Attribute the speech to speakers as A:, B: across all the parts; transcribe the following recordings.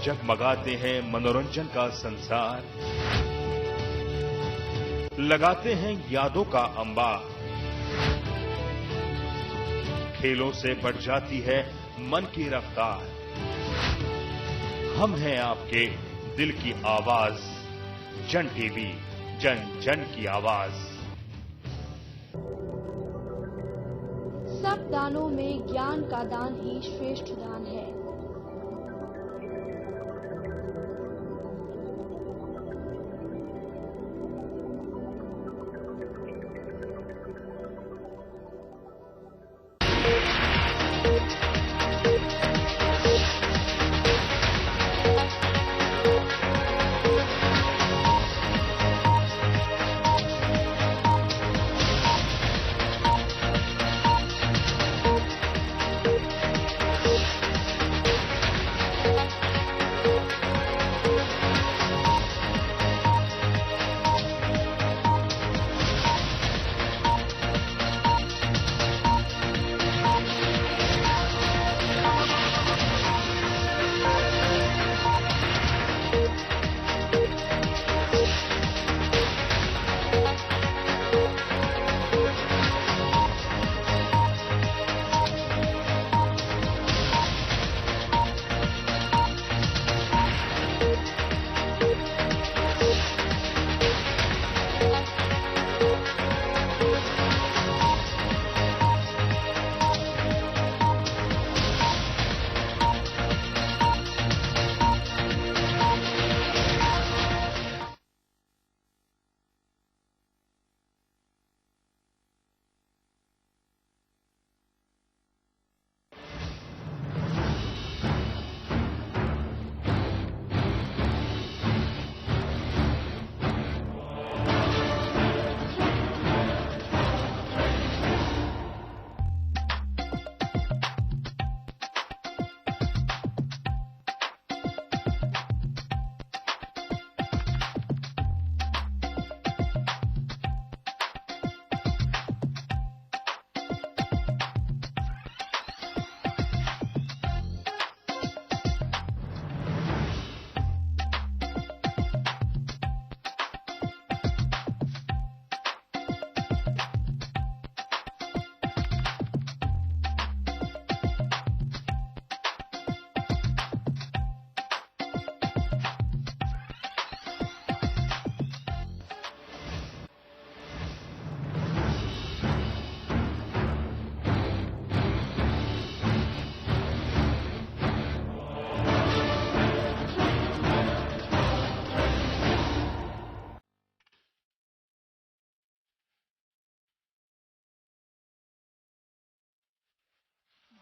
A: जगमगाते हैं मनोरंजन का संसार, लगाते हैं यादों का अंबार। खेलों से बढ़ जाती है मन की रफ्तार। हम हैं आपके दिल की आवाज, जन टीवी, जन जन की आवाज।
B: सब दानों में ज्ञान का दान ही श्रेष्ठ दान है।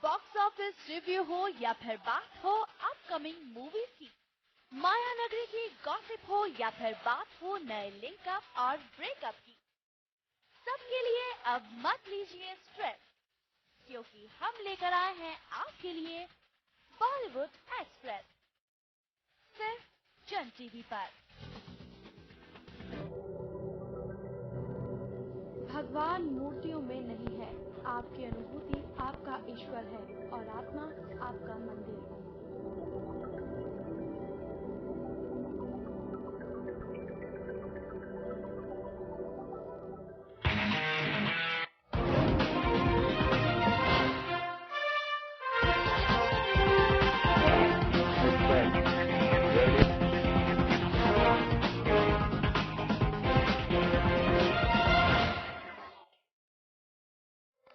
B: बॉक्स ऑफिस रिव्यू हो या फिर बात हो अपकमिंग मूवीज की, माया नगरी की गॉसिप हो या फिर बात हो नए लिंकअप और ब्रेकअप की, सबके लिए अब मत लीजिए स्ट्रेस, क्योंकि हम लेकर आए हैं आपके लिए बॉलीवुड एक्सप्रेस, सिर्फ जन टीवी पर। भगवान मूर्तियों में नहीं है, आपकी अनुभूति आपका ईश्वर है और आत्मा आपका मंदिर।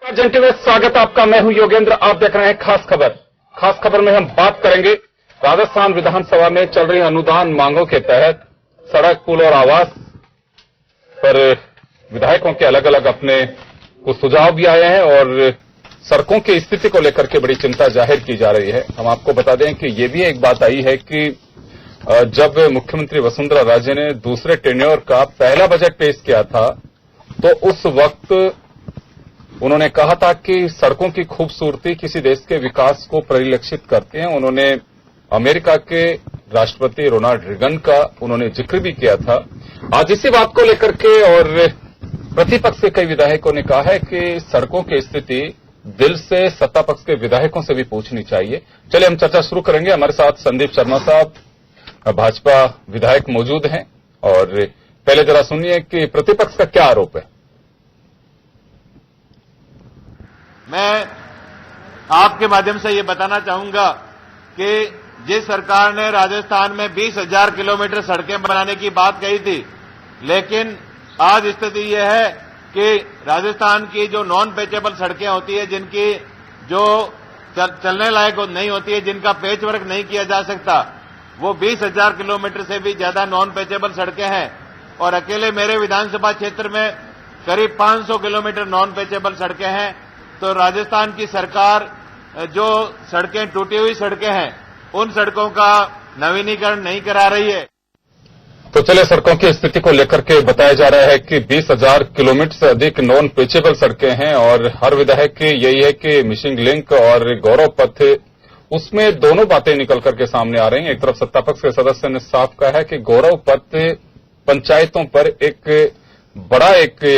C: जन टीवी में स्वागत आपका। मैं हूं योगेंद्र। आप देख रहे हैं खास खबर। खास खबर में हम बात करेंगे राजस्थान विधानसभा में चल रही अनुदान मांगों के तहत सड़क, पुल और आवास पर विधायकों के अलग अलग अपने कुछ सुझाव भी आए हैं और सड़कों की स्थिति को लेकर के बड़ी चिंता जाहिर की जा रही है। हम आपको बता दें कि ये भी एक बात आई है कि जब मुख्यमंत्री वसुंधरा राजे ने दूसरे टेन्योर का पहला बजट पेश किया था तो उस वक्त उन्होंने कहा था कि सड़कों की खूबसूरती किसी देश के विकास को परिलक्षित करती है। उन्होंने अमेरिका के राष्ट्रपति रोनाल्ड रेगन का उन्होंने जिक्र भी किया था। आज इसी बात को लेकर के और प्रतिपक्ष के कई विधायकों ने कहा है कि सड़कों की स्थिति दिल से सत्ता पक्ष के विधायकों से भी पूछनी चाहिए। चलिए हम चर्चा शुरू करेंगे। हमारे साथ संदीप शर्मा साहब भाजपा विधायक मौजूद हैं और पहले जरा सुनिए कि प्रतिपक्ष का क्या आरोप है।
D: मैं आपके माध्यम से ये बताना चाहूंगा कि जिस सरकार ने राजस्थान में 20,000 किलोमीटर सड़कें बनाने की बात कही थी, लेकिन आज स्थिति यह है कि राजस्थान की जो नॉन पेचेबल सड़कें होती है, जिनकी जो चलने लायक नहीं होती है, जिनका पेच वर्क नहीं किया जा सकता, वो 20,000 किलोमीटर से भी ज्यादा नॉन पेचेबल सड़कें हैं। और अकेले मेरे विधानसभा क्षेत्र में करीब 500 किलोमीटर नॉन पेचेबल सड़कें हैं। तो राजस्थान की सरकार जो सड़कें, टूटी हुई सड़कें हैं, उन सड़कों का नवीनीकरण नहीं करा रही है।
C: तो चले, सड़कों की स्थिति को लेकर के बताया जा रहा है कि 20,000 किलोमीटर से अधिक नॉन पेचेबल सड़कें हैं और हर विधायक की यही है कि मिसिंग लिंक और गौरव पथ, उसमें दोनों बातें निकल करके सामने आ रही हैं। एक तरफ सत्ता पक्ष के सदस्य ने साफ कहा है कि गौरव पथ पंचायतों पर एक बड़ा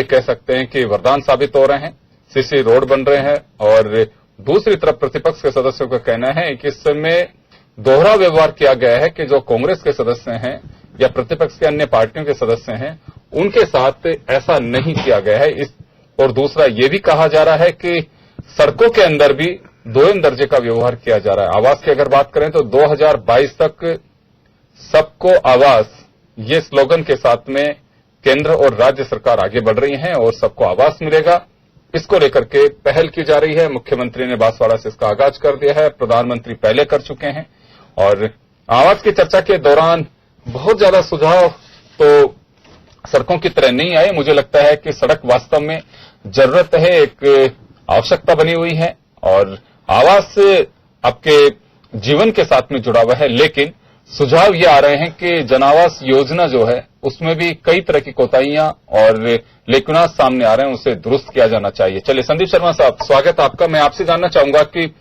C: कह सकते हैं कि वरदान साबित हो रहे हैं, सीसी रोड बन रहे हैं। और दूसरी तरफ प्रतिपक्ष के सदस्यों का कहना है कि इस समय दोहरा व्यवहार किया गया है कि जो कांग्रेस के सदस्य हैं या प्रतिपक्ष के अन्य पार्टियों के सदस्य हैं, उनके साथ ऐसा नहीं किया गया है। और दूसरा ये भी कहा जा रहा है कि सड़कों के अंदर भी दोयम दर्जे का व्यवहार किया जा रहा है। आवास की अगर बात करें तो 2022 तक सबको आवास, ये स्लोगन के साथ में केंद्र और राज्य सरकार आगे बढ़ रही है और सबको आवास मिलेगा, इसको लेकर के पहल की जा रही है। मुख्यमंत्री ने बांसवाड़ा से इसका आगाज कर दिया है, प्रधानमंत्री पहले कर चुके हैं। और आवास की चर्चा के दौरान बहुत ज्यादा सुझाव तो सड़कों की तरह नहीं आए। मुझे लगता है कि सड़क वास्तव में जरूरत है, एक आवश्यकता बनी हुई है और आवास आपके जीवन के साथ में जुड़ा हुआ है। लेकिन सुझाव ये आ रहे हैं कि जन आवास योजना जो है उसमें भी कई तरह की कोताहियां और लेकुनात सामने आ रहे हैं, उसे दुरुस्त किया जाना चाहिए। चलिए संदीप शर्मा साहब, स्वागत आपका। मैं आपसे जानना चाहूंगा कि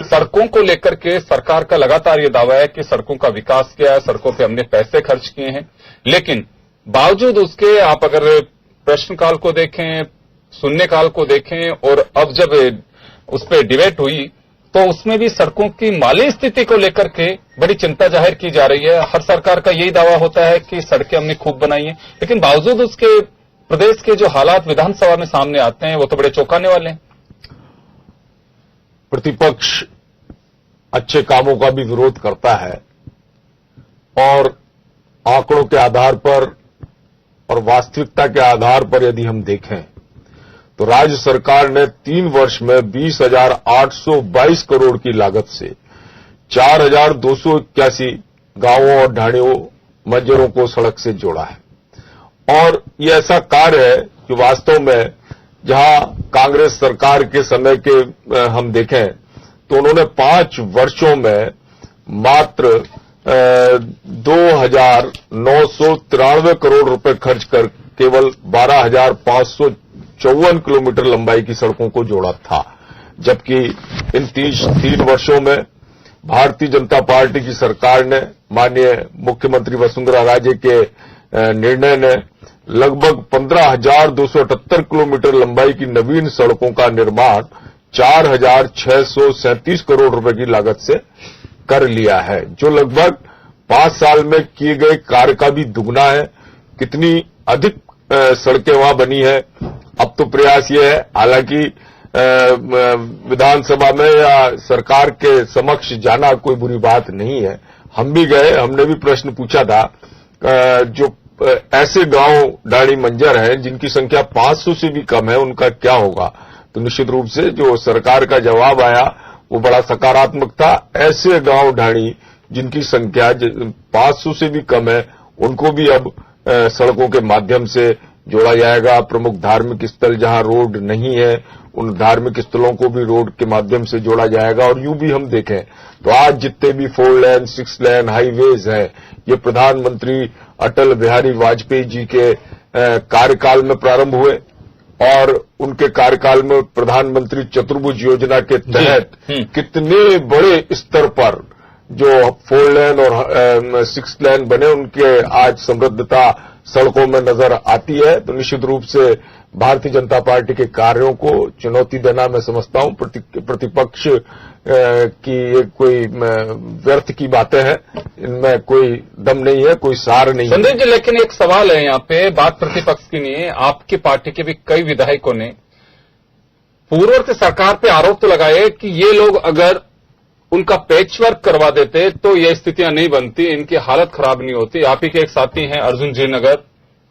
C: सड़कों को लेकर के सरकार का लगातार ये दावा है कि सड़कों का विकास किया है, सड़कों पे हमने पैसे खर्च किए हैं, लेकिन बावजूद उसके आप अगर प्रश्नकाल को देखें, शून्यकाल को देखें और अब जब उस पर डिबेट हुई तो उसमें भी सड़कों की माली स्थिति को लेकर के बड़ी चिंता जाहिर की जा रही है। हर सरकार का यही दावा होता है कि सड़कें हमने खूब बनाई हैं, लेकिन बावजूद उसके प्रदेश के जो हालात विधानसभा में सामने आते हैं वो तो बड़े चौंकाने वाले हैं।
E: प्रतिपक्ष अच्छे कामों का भी विरोध करता है और आंकड़ों के आधार पर और वास्तविकता के आधार पर यदि हम देखें तो राज्य सरकार ने 3 वर्ष में 20,822 करोड़ की लागत से 4,281 गांवों और ढाणियों, मजरों को सड़क से जोड़ा है। और ये ऐसा कार्य है कि वास्तव में जहां कांग्रेस सरकार के समय के हम देखें तो उन्होंने 5 वर्षों में मात्र 2,993 करोड़ रुपए खर्च कर केवल 12,554 किलोमीटर लंबाई की सड़कों को जोड़ा था, जबकि इन 3 वर्षों में भारतीय जनता पार्टी की सरकार ने, माननीय मुख्यमंत्री वसुंधरा राजे के निर्णय ने लगभग 15,278 किलोमीटर लंबाई की नवीन सड़कों का निर्माण 4,637 करोड़ रुपए की लागत से कर लिया है, जो लगभग 5 साल में किए गए कार्य का भी दुगना है। कितनी अधिक सड़कें वहां बनी है। अब तो प्रयास ये है, हालांकि विधानसभा में या सरकार के समक्ष जाना कोई बुरी बात नहीं है। हम भी गए, हमने भी प्रश्न पूछा था, जो ऐसे गांव डाणी मंजर हैं जिनकी संख्या 500 से भी कम है, उनका क्या होगा। तो निश्चित रूप से जो सरकार का जवाब आया वो बड़ा सकारात्मक था। ऐसे गांव ढाणी जिनकी संख्या 500 से भी कम है, उनको भी अब सड़कों के माध्यम से जोड़ा जाएगा। प्रमुख धार्मिक स्थल जहां रोड नहीं है, उन धार्मिक स्थलों को भी रोड के माध्यम से जोड़ा जाएगा। और यूं भी हम देखें तो आज जितने भी 4 लेन 6 लेन हाईवेज हैं, ये प्रधानमंत्री अटल बिहारी वाजपेयी जी के कार्यकाल में प्रारंभ हुए और उनके कार्यकाल में प्रधानमंत्री चतुर्भुज योजना के तहत कितने बड़े स्तर पर जो 4 लेन और 6 लेन बने, उनके आज समृद्धता सड़कों में नजर आती है। तो निश्चित रूप से भारतीय जनता पार्टी के कार्यों को चुनौती देना मैं समझता हूं प्रतिपक्ष की ये कोई व्यर्थ की बातें हैं, इनमें कोई दम नहीं है, कोई सार नहीं है।
C: संदीप जी, लेकिन एक सवाल है यहाँ पे, बात प्रतिपक्ष की नहीं है। आपकी पार्टी के भी कई विधायकों ने पूर्ववर्ती सरकार पे आरोप तो लगाए कि ये लोग अगर उनका पैचवर्क करवा देते तो ये स्थितियां नहीं बनती, इनकी हालत खराब नहीं होती। आप ही के एक साथी हैं अर्जुन जी नगर,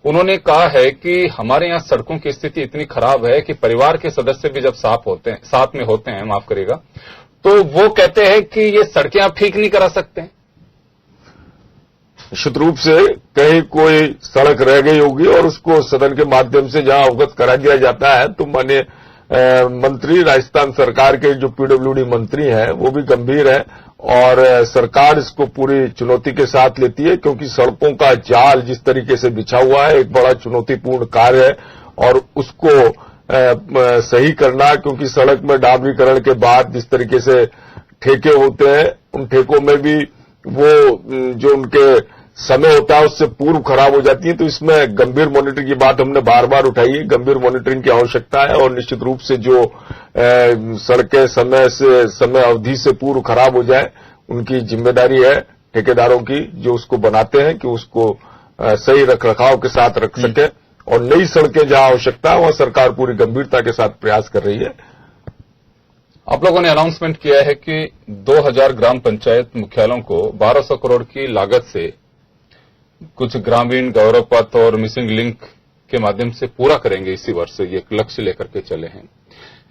C: उन्होंने कहा है कि हमारे यहां सड़कों की स्थिति इतनी खराब है कि परिवार के सदस्य भी जब साथ में होते हैं, माफ करिएगा, तो वो कहते हैं कि ये सड़कें आप ठीक नहीं करा सकते।
E: निश्चित रूप से कहीं कोई सड़क रह गई होगी और उसको सदन के माध्यम से जहां अवगत करा दिया जाता है, तो माननीय मंत्री राजस्थान सरकार के जो पीडब्ल्यूडी मंत्री हैं वो भी गंभीर है और सरकार इसको पूरी चुनौती के साथ लेती है, क्योंकि सड़कों का जाल जिस तरीके से बिछा हुआ है एक बड़ा चुनौतीपूर्ण कार्य है और उसको सही करना, क्योंकि सड़क में डामरीकरण के बाद जिस तरीके से ठेके होते हैं उन ठेकों में भी वो जो उनके समय होता है उससे पूर्व खराब हो जाती है। तो इसमें गंभीर मॉनिटरिंग की बात हमने बार बार उठाई है, गंभीर मॉनिटरिंग की आवश्यकता है और निश्चित रूप से जो सड़कें समय अवधि से पूर्व खराब हो जाए उनकी जिम्मेदारी है ठेकेदारों की जो उसको बनाते हैं कि उसको सही रखरखाव के साथ रख सके और नई सड़कें जहां आवश्यकता है वहां सरकार पूरी गंभीरता के साथ प्रयास कर रही है।
C: आप लोगों ने अनाउंसमेंट किया है कि 2000 ग्राम पंचायत मुख्यालयों को 1200 करोड़ की लागत से कुछ ग्रामीण गौरव पथ और मिसिंग लिंक के माध्यम से पूरा करेंगे इसी वर्ष, ये एक लक्ष्य लेकर के चले हैं।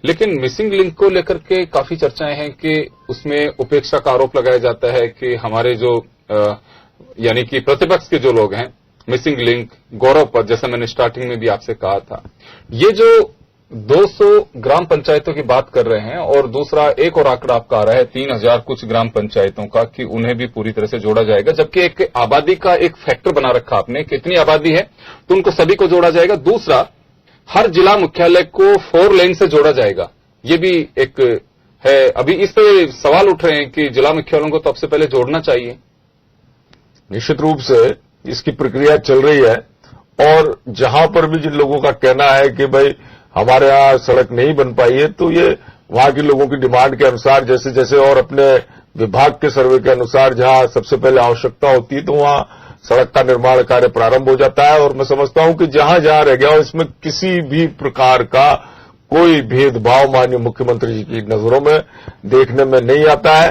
C: लेकिन मिसिंग लिंक को लेकर के काफी चर्चाएं हैं कि उसमें उपेक्षा का आरोप लगाया जाता है कि हमारे जो यानी कि प्रतिपक्ष के जो लोग हैं, मिसिंग लिंक, गौरव पथ, जैसा मैंने स्टार्टिंग में भी आपसे कहा था, ये जो 200 ग्राम पंचायतों की बात कर रहे हैं और दूसरा एक और आंकड़ा आपका आ रहा है 3000 कुछ ग्राम पंचायतों का कि उन्हें भी पूरी तरह से जोड़ा जाएगा, जबकि एक आबादी का एक फैक्टर बना रखा आपने, कितनी आबादी है तो उनको सभी को जोड़ा जाएगा। दूसरा, हर जिला मुख्यालय को 4 लेन से जोड़ा जाएगा, ये भी एक है। अभी इस पे सवाल उठ रहे हैं कि जिला मुख्यालयों को तो सबसे पहले जोड़ना चाहिए।
E: निश्चित रूप से इसकी प्रक्रिया चल रही है और जहां पर भी जिन लोगों का कहना है कि भाई हमारे यहां सड़क नहीं बन पाई है, तो ये वहां के लोगों की डिमांड के अनुसार जैसे जैसे और अपने विभाग के सर्वे के अनुसार जहां सबसे पहले आवश्यकता होती है तो वहां सड़क का निर्माण कार्य प्रारंभ हो जाता है। और मैं समझता हूं कि जहां जहां रह गया हो इसमें किसी भी प्रकार का कोई भेदभाव माननीय मुख्यमंत्री जी की नजरों में देखने में नहीं आता है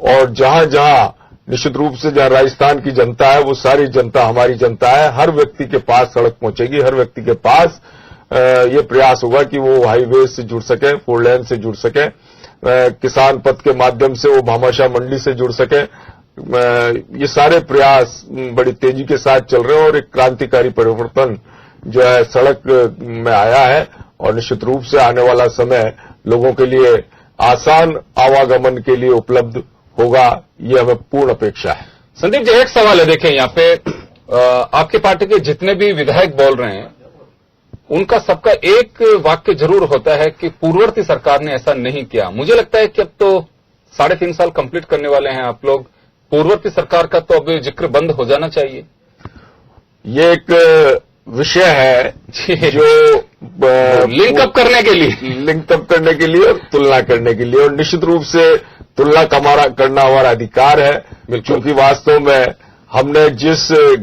E: और जहां जहां निश्चित रूप से जहां राजस्थान की जनता है वो सारी जनता हमारी जनता है, हर व्यक्ति के पास सड़क पहुंचेगी, हर व्यक्ति के पास ये प्रयास होगा कि वो हाईवे से जुड़ सके, 4 लेन से जुड़ सके, किसान पथ के माध्यम से वो भामाशाह मंडी से जुड़ सके। ये सारे प्रयास बड़ी तेजी के साथ चल रहे हैं और एक क्रांतिकारी परिवर्तन जो है सड़क में आया है और निश्चित रूप से आने वाला समय लोगों के लिए आसान आवागमन के लिए उपलब्ध होगा, ये हमें पूर्ण अपेक्षा है।
C: संदीप जी, एक सवाल है, देखें यहाँ पे आपके पार्टी के जितने भी विधायक बोल रहे हैं उनका सबका एक वाक्य जरूर होता है कि पूर्ववर्ती सरकार ने ऐसा नहीं किया। मुझे लगता है कि अब तो 3.5 साल कंप्लीट करने वाले हैं आप लोग, पूर्ववर्ती सरकार का तो अब जिक्र बंद हो जाना चाहिए।
E: ये एक विषय है जो
C: लिंकअप करने के लिए
E: और तुलना करने के लिए, और निश्चित रूप से तुलना करना हमारा अधिकार है, क्योंकि वास्तव में हमने जिस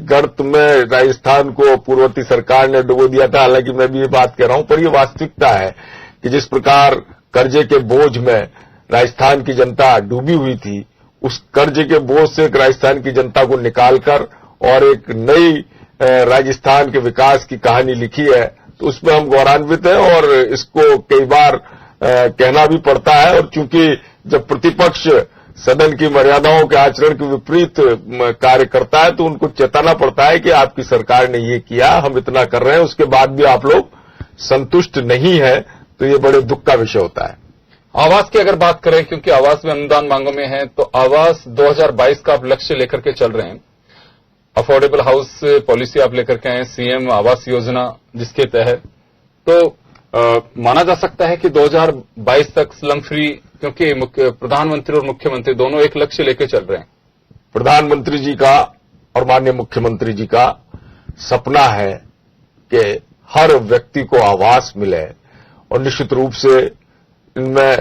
E: गर्त में राजस्थान को पूर्ववर्ती सरकार ने डुबो दिया था, हालांकि मैं भी ये बात कह रहा हूं, पर ये वास्तविकता है कि जिस प्रकार कर्जे के बोझ में राजस्थान की जनता डूबी हुई थी, उस कर्जे के बोझ से राजस्थान की जनता को निकालकर और एक नई राजस्थान के विकास की कहानी लिखी है, तो उसमें हम गौरवान्वित हैं और इसको कई बार कहना भी पड़ता है। और चूंकि जब प्रतिपक्ष सदन की मर्यादाओं के आचरण के विपरीत कार्य करता है तो उनको चेताना पड़ता है कि आपकी सरकार ने ये किया, हम इतना कर रहे हैं, उसके बाद भी आप लोग संतुष्ट नहीं है, तो ये बड़े दुख का विषय होता है।
C: आवास की अगर बात करें, क्योंकि आवास में अनुदान मांगों में है, तो आवास 2022 का आप लक्ष्य लेकर के चल रहे हैं, अफोर्डेबल हाउस पॉलिसी आप लेकर के आए, सीएम आवास योजना जिसके तहत, तो माना जा सकता है कि 2022 तक स्लम फ्री, क्योंकि प्रधानमंत्री और मुख्यमंत्री दोनों एक लक्ष्य लेकर चल रहे हैं।
E: प्रधानमंत्री जी का और माननीय मुख्यमंत्री जी का सपना है कि हर व्यक्ति को आवास मिले और निश्चित रूप से इनमें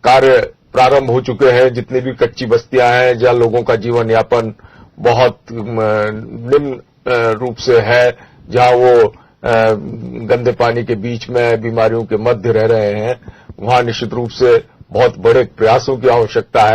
E: कार्य प्रारंभ हो चुके हैं। जितनी भी कच्ची बस्तियां हैं जहां लोगों का जीवन यापन बहुत निम्न रूप से है, जहां वो गंदे पानी के बीच में बीमारियों के मध्य रह रहे हैं, वहां निश्चित रूप से बहुत बड़े प्रयासों की आवश्यकता है।